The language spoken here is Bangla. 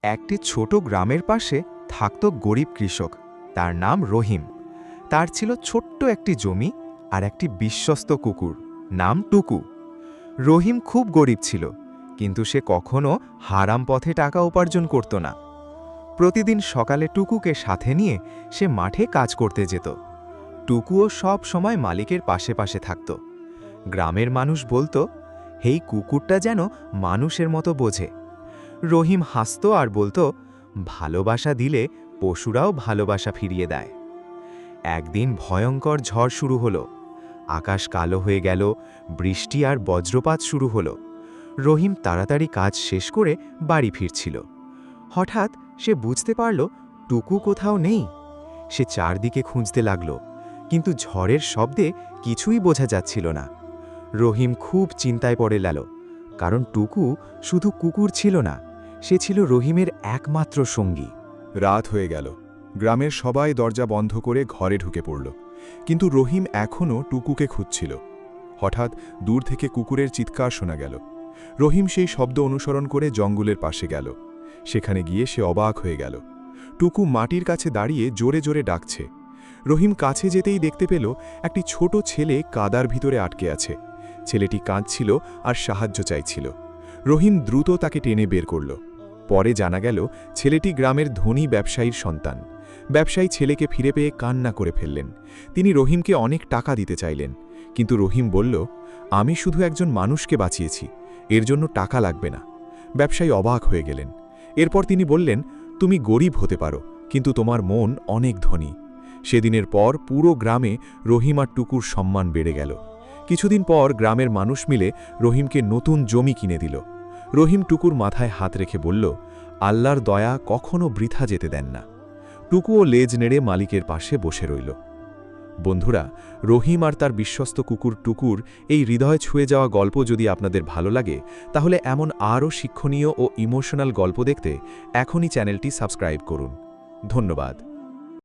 একটি ছোট গ্রামের পাশে থাকত গরিব কৃষক। তার নাম রহিম। তার ছিল ছোট্ট একটি জমি আর একটি বিশ্বস্ত কুকুর, নাম টুকু। রহিম খুব গরিব ছিল, কিন্তু সে কখনো হারাম পথে টাকা উপার্জন করত না। প্রতিদিন সকালে টুকুকে সাথে নিয়ে সে মাঠে কাজ করতে যেত। টুকুও সব সময় মালিকের পাশে পাশে থাকত। গ্রামের মানুষ বলতো, এই কুকুরটা যেন মানুষের মতো বোঝে। রহিম হাসত আর বলতো, ভালোবাসা দিলে পশুরাও ভালোবাসা ফিরিয়ে দেয়। একদিন ভয়ঙ্কর ঝড় শুরু হলো। আকাশ কালো হয়ে গেল, বৃষ্টি আর বজ্রপাত শুরু হলো। রহিম তাড়াতাড়ি কাজ শেষ করে বাড়ি ফিরছিল। হঠাৎ সে বুঝতে পারল টুকু কোথাও নেই। সে চারদিকে খুঁজতে লাগল, কিন্তু ঝড়ের শব্দে কিছুই বোঝা যাচ্ছিল না। রহিম খুব চিন্তায় পড়ে গেল, কারণ টুকু শুধু কুকুর ছিল না, সে ছিল রহিমের একমাত্র সঙ্গী। রাত হয়ে গেল। গ্রামের সবাই দরজা বন্ধ করে ঘরে ঢুকে পড়ল, কিন্তু রহিম এখনও টুকুকে খুঁজছিল। হঠাৎ দূর থেকে কুকুরের চিৎকার শোনা গেল। রহিম সেই শব্দ অনুসরণ করে জঙ্গলের পাশে গেল। সেখানে গিয়ে সে অবাক হয়ে গেল। টুকু মাটির কাছে দাঁড়িয়ে জোরে জোরে ডাকছে। রহিম কাছে যেতেই দেখতে পেল একটি ছোট ছেলে কাদার ভিতরে আটকে আছে। ছেলেটি কাঁদছিল আর সাহায্য চাইছিল। রহিম দ্রুত তাকে টেনে বের করল। পরে জানা গেল ছেলেটি গ্রামের ধনী ব্যবসায়ীর সন্তান। ব্যবসায়ী ছেলেকে ফিরে পেয়ে কান্না করে ফেললেন। তিনি রহিমকে অনেক টাকা দিতে চাইলেন, কিন্তু রহিম বলল, আমি শুধু একজন মানুষকে বাঁচিয়েছি, এর জন্য টাকা লাগবে না। ব্যবসায়ী অবাক হয়ে গেলেন। এরপর তিনি বললেন, তুমি গরিব হতে পারো, কিন্তু তোমার মন অনেক ধনী। সেদিনের পর পুরো গ্রামে রহিম আর টুকুর সম্মান বেড়ে গেল। কিছুদিন পর গ্রামের মানুষ মিলে রহিমকে নতুন জমি কিনে দিল। রহিম টুকুর মাথায় হাত রেখে বলল, আল্লাহর দয়া কখনো বৃথা যেতে দেন না। টুকুও লেজ নেড়ে মালিকের পাশে বসে রইল। বন্ধুরা, রহিম আর তার বিশ্বস্ত কুকুর টুকুর এই হৃদয় ছুঁয়ে যাওয়া গল্প যদি আপনাদের ভালো লাগে, তাহলে এমন আরও শিক্ষণীয় ও ইমোশনাল গল্প দেখতে এখনই চ্যানেলটি সাবস্ক্রাইব করুন। ধন্যবাদ।